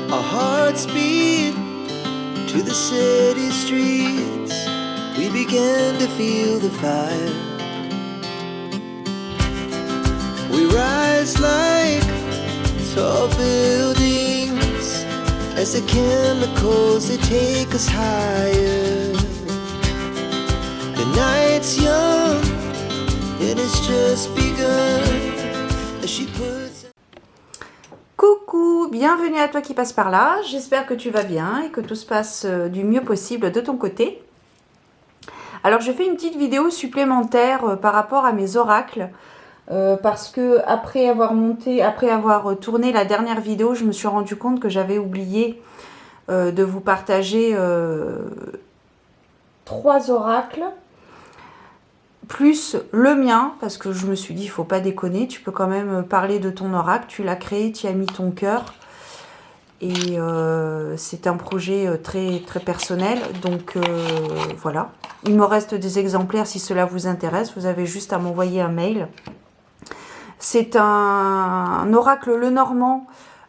Our hearts beat to the city streets. We began to feel the fire. We rise like tall buildings as the chemicals, they take us higher. The night's young and it's just begun as she puts... Coucou, bienvenue à toi qui passe par là. J'espère que tu vas bien et que tout se passe du mieux possible de ton côté. Alors je fais une petite vidéo supplémentaire par rapport à mes oracles. Parce que après avoir tourné la dernière vidéo, je me suis rendu compte que j'avais oublié de vous partager 3 oracles, plus le mien, parce que je me suis dit, il faut pas déconner, tu peux quand même parler de ton oracle, tu l'as créé, tu y as mis ton cœur, et c'est un projet très, très personnel, donc voilà. Il me reste des exemplaires si cela vous intéresse, vous avez juste à m'envoyer un mail. C'est un oracle Lenormand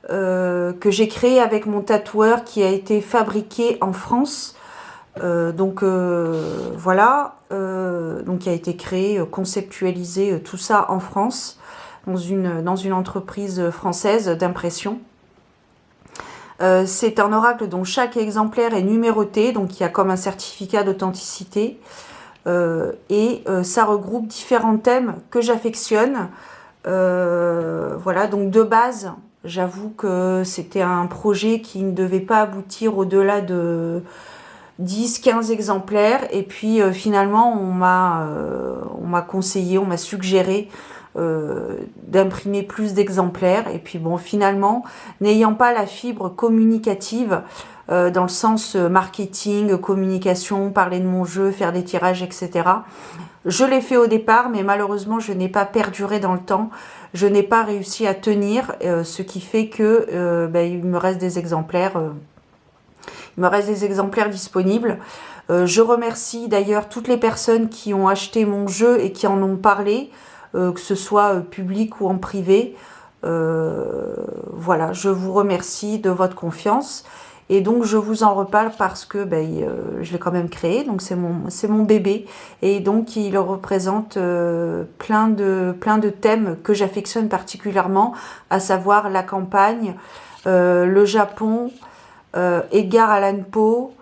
que j'ai créé avec mon tatoueur qui a été fabriqué en France. Voilà, donc qui a été créé, conceptualisé, tout ça en France, dans une entreprise française d'impression. C'est un oracle dont chaque exemplaire est numéroté, donc il y a comme un certificat d'authenticité. Ça regroupe différents thèmes que j'affectionne. Voilà, donc de base, j'avoue que c'était un projet qui ne devait pas aboutir au-delà de 10-15 exemplaires. Et puis finalement, on m'a conseillé, on m'a suggéré d'imprimer plus d'exemplaires. Et puis bon, finalement, n'ayant pas la fibre communicative, dans le sens marketing, communication, parler de mon jeu, faire des tirages, etc. Je l'ai fait au départ, mais malheureusement, je n'ai pas perduré dans le temps. Je n'ai pas réussi à tenir, ce qui fait que il me reste des exemplaires. Il me reste des exemplaires disponibles. Je remercie d'ailleurs toutes les personnes qui ont acheté mon jeu et qui en ont parlé, que ce soit public ou en privé. Voilà, je vous remercie de votre confiance. Et donc je vous en reparle parce que je l'ai quand même créé, donc c'est mon bébé, et donc il représente plein de thèmes que j'affectionne particulièrement, à savoir la campagne, le Japon, Edgar Allan Poe,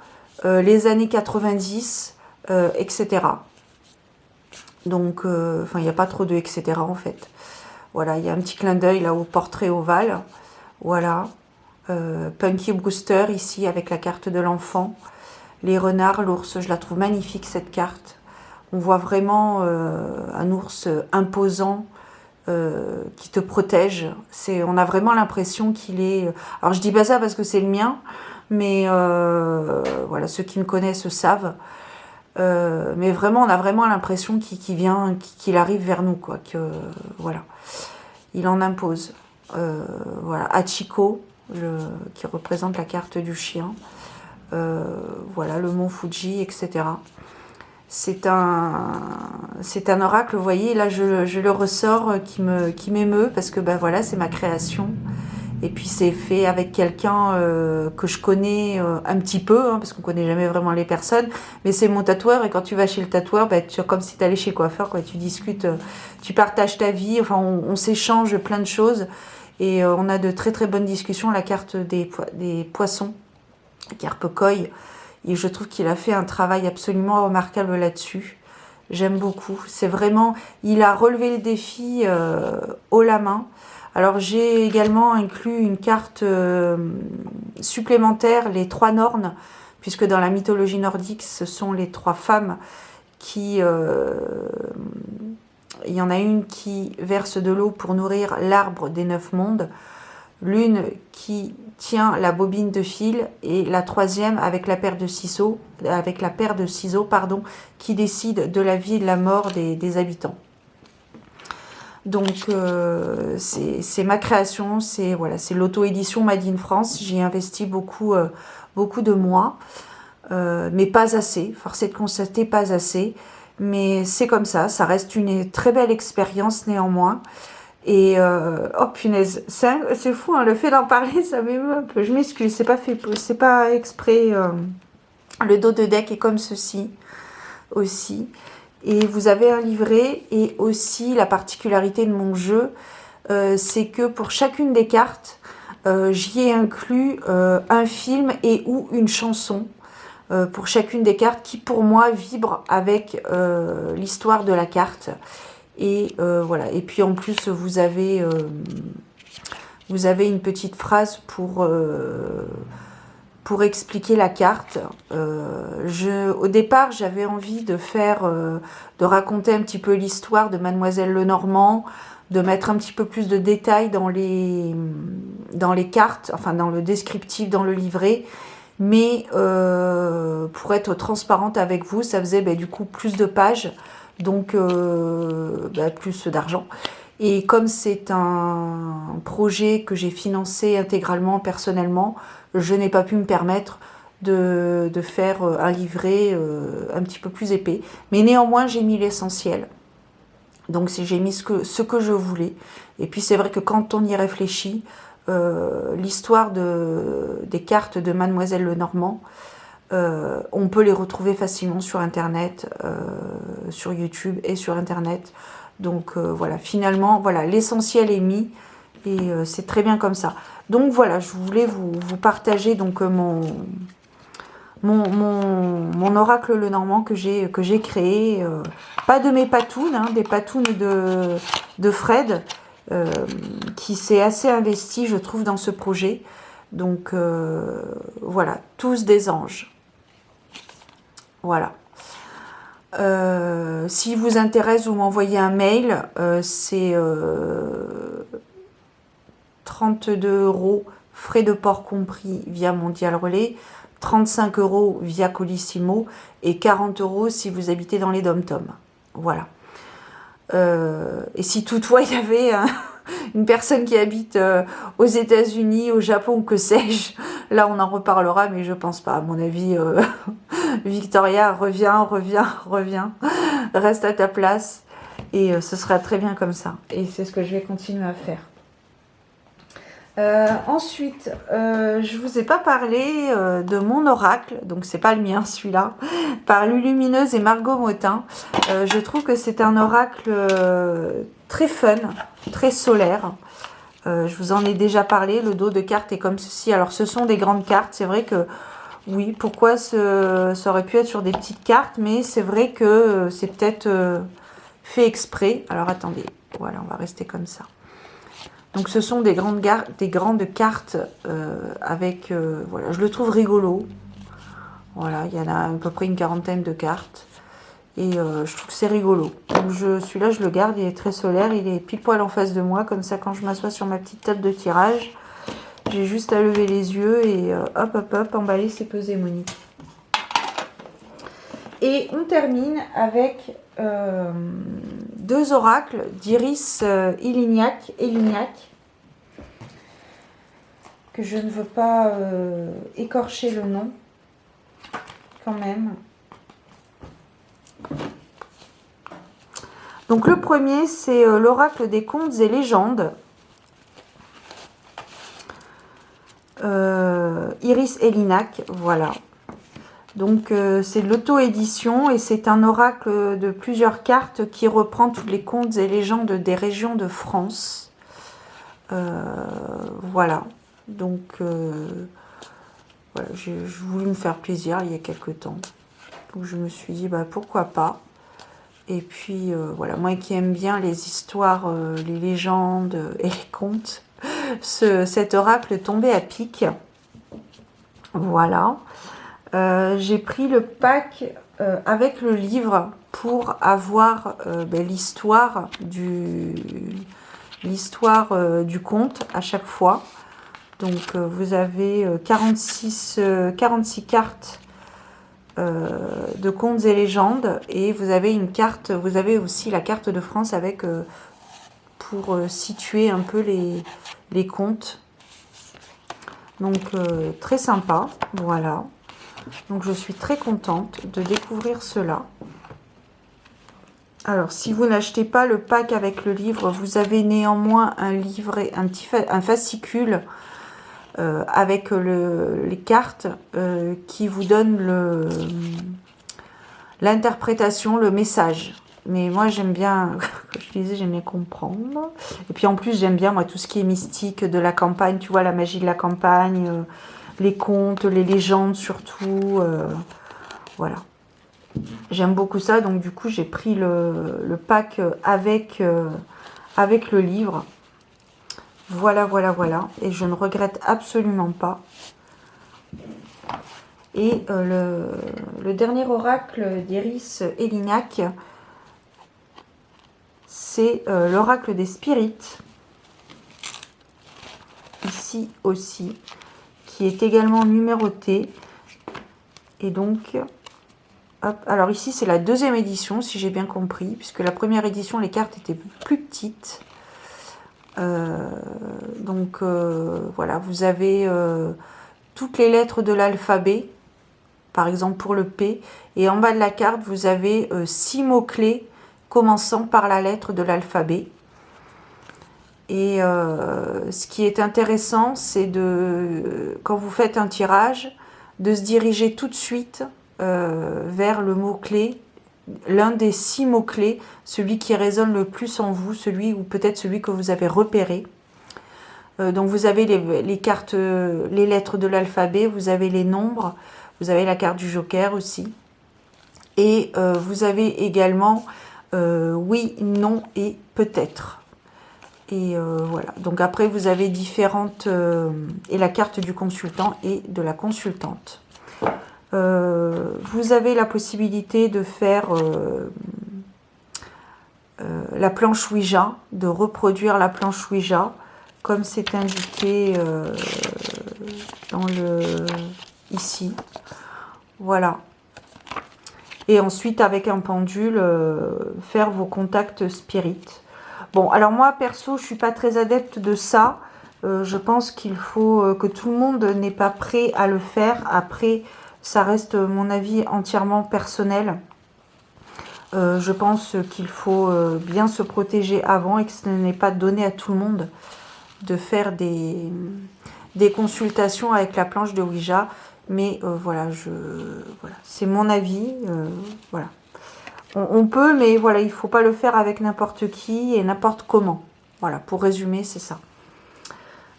les années 90, etc. Donc il n'y a pas trop de etc. en fait. Voilà, il y a un petit clin d'œil là au portrait ovale, voilà. Punky Brewster ici avec la carte de l'enfant, les renards, l'ours, je la trouve magnifique cette carte. On voit vraiment un ours imposant qui te protège. On a vraiment l'impression qu'il est... Alors je dis pas ça parce que c'est le mien, mais voilà, ceux qui me connaissent savent. Mais vraiment, on a vraiment l'impression qu'il arrive vers nous, quoi. Que voilà, il en impose. Voilà, Hachiko. Qui représente la carte du chien, voilà, le mont Fuji, etc. C'est un oracle, vous voyez, là je le ressors qui m'émeut parce que voilà, c'est ma création. Et puis c'est fait avec quelqu'un que je connais un petit peu, parce qu'on connaît jamais vraiment les personnes, mais c'est mon tatoueur, et quand tu vas chez le tatoueur, comme si tu allais chez le coiffeur, quoi. Tu discutes, tu partages ta vie, enfin on s'échange plein de choses. Et on a de très très bonnes discussions. La carte des poissons, Carpe Koi, et je trouve qu'il a fait un travail absolument remarquable là-dessus. J'aime beaucoup. C'est vraiment, il a relevé le défi haut la main. Alors j'ai également inclus une carte supplémentaire, les 3 Nornes, puisque dans la mythologie nordique, ce sont les 3 femmes qui... il y en a une qui verse de l'eau pour nourrir l'arbre des 9 mondes, l'une qui tient la bobine de fil, et la 3e avec la paire de ciseaux, qui décide de la vie et de la mort des habitants. Donc c'est ma création, c'est l'auto-édition Made in France. J'y ai investi beaucoup de moi, mais pas assez, force est de constater, pas assez. Mais c'est comme ça reste une très belle expérience néanmoins. Et oh punaise, c'est fou, hein, le fait d'en parler, ça m'émeut un peu. Je m'excuse, c'est pas exprès. Le dos de deck est comme ceci aussi. Et vous avez un livret. Et aussi, la particularité de mon jeu, c'est que pour chacune des cartes, j'y ai inclus un film et ou une chanson pour chacune des cartes qui, pour moi, vibre avec l'histoire de la carte. Et voilà. Et puis, en plus, vous avez une petite phrase pour expliquer la carte. Au départ, j'avais envie de raconter un petit peu l'histoire de Mademoiselle Lenormand, de mettre un petit peu plus de détails dans les cartes, enfin dans le descriptif, dans le livret. Mais pour être transparente avec vous, ça faisait du coup plus de pages, donc plus d'argent. Et comme c'est un projet que j'ai financé intégralement personnellement, je n'ai pas pu me permettre de faire un livret un petit peu plus épais. Mais néanmoins, j'ai mis l'essentiel. Donc j'ai mis ce que je voulais. Et puis c'est vrai que quand on y réfléchit, l'histoire des cartes de Mademoiselle Lenormand, on peut les retrouver facilement sur Internet, sur YouTube et sur Internet. Donc voilà, finalement, voilà, l'essentiel est mis et c'est très bien comme ça. Donc voilà, je voulais vous partager donc mon oracle Lenormand que j'ai créé. Pas de mes patounes, hein, des patounes de Fred, qui s'est assez investi, je trouve, dans ce projet. Donc voilà, tous des anges. Voilà. Si vous intéresse, vous m'envoyez un mail. C'est 32 €, frais de port compris via Mondial Relais, 35 € via Colissimo et 40 € si vous habitez dans les dom-toms. Voilà. Et si toutefois il y avait une personne qui habite aux États-Unis, au Japon, que sais-je, là on en reparlera, mais je pense pas. À mon avis, Victoria, reviens, reste à ta place et ce sera très bien comme ça. Et c'est ce que je vais continuer à faire. Ensuite, je vous ai pas parlé de mon oracle, donc c'est pas le mien celui-là, par Lulumineuse et Margot Motin. Je trouve que c'est un oracle très fun, très solaire. Je vous en ai déjà parlé, le dos de carte est comme ceci. Alors ce sont des grandes cartes, c'est vrai que oui, pourquoi ça aurait pu être sur des petites cartes, mais c'est vrai que c'est peut-être fait exprès. Alors attendez, voilà, on va rester comme ça. Donc ce sont des grandes cartes avec, voilà, je le trouve rigolo. Voilà, il y en a à peu près une quarantaine de cartes. Et je trouve que c'est rigolo. Donc celui-là, je le garde, il est très solaire, il est pile poil en face de moi. Comme ça, quand je m'assois sur ma petite table de tirage, j'ai juste à lever les yeux et hop, emballer, c'est pesé, Monique. Et on termine avec deux oracles d'Iris Eliniak, que je ne veux pas écorcher le nom, quand même. Donc le premier, c'est l'oracle des contes et légendes. Iris Eliniak, voilà. Donc c'est de l'auto-édition et c'est un oracle de plusieurs cartes qui reprend tous les contes et légendes des régions de France. Voilà. Donc voilà, j'ai voulu me faire plaisir il y a quelques temps. Donc je me suis dit pourquoi pas. Et puis voilà, moi qui aime bien les histoires, les légendes et les contes, cet oracle tombait à pic. Voilà. J'ai pris le pack avec le livre pour avoir l'histoire du conte à chaque fois. Donc vous avez 46 cartes de contes et légendes et vous avez une carte, vous avez aussi la carte de France avec pour situer un peu les contes. Donc très sympa, voilà. Donc je suis très contente de découvrir cela. Alors, si vous n'achetez pas le pack avec le livre, vous avez néanmoins un livret, un fascicule avec les cartes qui vous donne l'interprétation, le message. Mais moi, j'aime bien, comme je disais, j'aime bien comprendre. Et puis en plus, j'aime bien, moi, tout ce qui est mystique de la campagne. Tu vois, la magie de la campagne, les contes, les légendes surtout. Voilà. J'aime beaucoup ça. Donc, du coup, j'ai pris le pack avec le livre. Voilà, voilà, voilà. Et je ne regrette absolument pas. Et le dernier oracle d'Iris Elinac, c'est l'oracle des spirites. Ici aussi. Qui est également numéroté. Et donc, hop, alors ici c'est la deuxième édition, si j'ai bien compris. Puisque la première édition, les cartes étaient plus petites. Donc voilà, vous avez toutes les lettres de l'alphabet, par exemple pour le P, et en bas de la carte vous avez 6 mots-clés commençant par la lettre de l'alphabet. Et ce qui est intéressant, c'est quand vous faites un tirage, de se diriger tout de suite vers le mot-clé, l'un des 6 mots-clés, celui qui résonne le plus en vous, celui ou peut-être celui que vous avez repéré. Donc vous avez les cartes, les lettres de l'alphabet, vous avez les nombres, vous avez la carte du joker aussi. Et vous avez également oui, non et peut-être. Et voilà. Donc après vous avez différentes... et la carte du consultant et de la consultante. Vous avez la possibilité de faire la planche Ouija, de reproduire la planche Ouija, comme c'est indiqué ici. Voilà. Et ensuite, avec un pendule, faire vos contacts spirites. Bon, alors moi, perso, je ne suis pas très adepte de ça. Je pense qu'il faut que tout le monde n'est pas prêt à le faire. Après, ça reste mon avis entièrement personnel. Je pense qu'il faut bien se protéger avant et que ce n'est pas donné à tout le monde de faire des consultations avec la planche de Ouija. Mais voilà, c'est mon avis. Voilà. On peut, mais voilà, il ne faut pas le faire avec n'importe qui et n'importe comment. Voilà, pour résumer, c'est ça.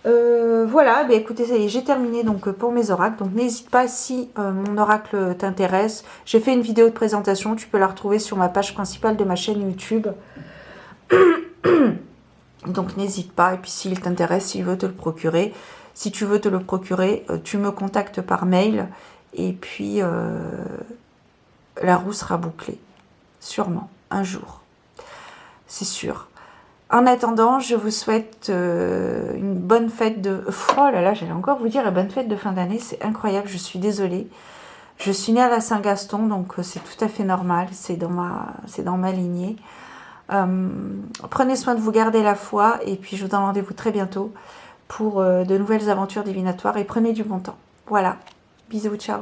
Voilà, bah écoutez, ça y est, j'ai terminé donc pour mes oracles. Donc n'hésite pas si mon oracle t'intéresse. J'ai fait une vidéo de présentation, tu peux la retrouver sur ma page principale de ma chaîne YouTube. Donc n'hésite pas, et puis s'il t'intéresse, s'il veut te le procurer. Si tu veux te le procurer, tu me contactes par mail, et puis la roue sera bouclée. Sûrement, un jour. C'est sûr. En attendant, je vous souhaite une bonne fête de... Oh là là, j'allais encore vous dire la bonne fête de fin d'année, c'est incroyable, je suis désolée. Je suis née à la Saint-Gaston, donc c'est tout à fait normal, c'est dans ma lignée. Prenez soin de vous, garder la foi, et puis je vous donne rendez-vous très bientôt pour de nouvelles aventures divinatoires, et prenez du bon temps. Voilà, bisous, ciao.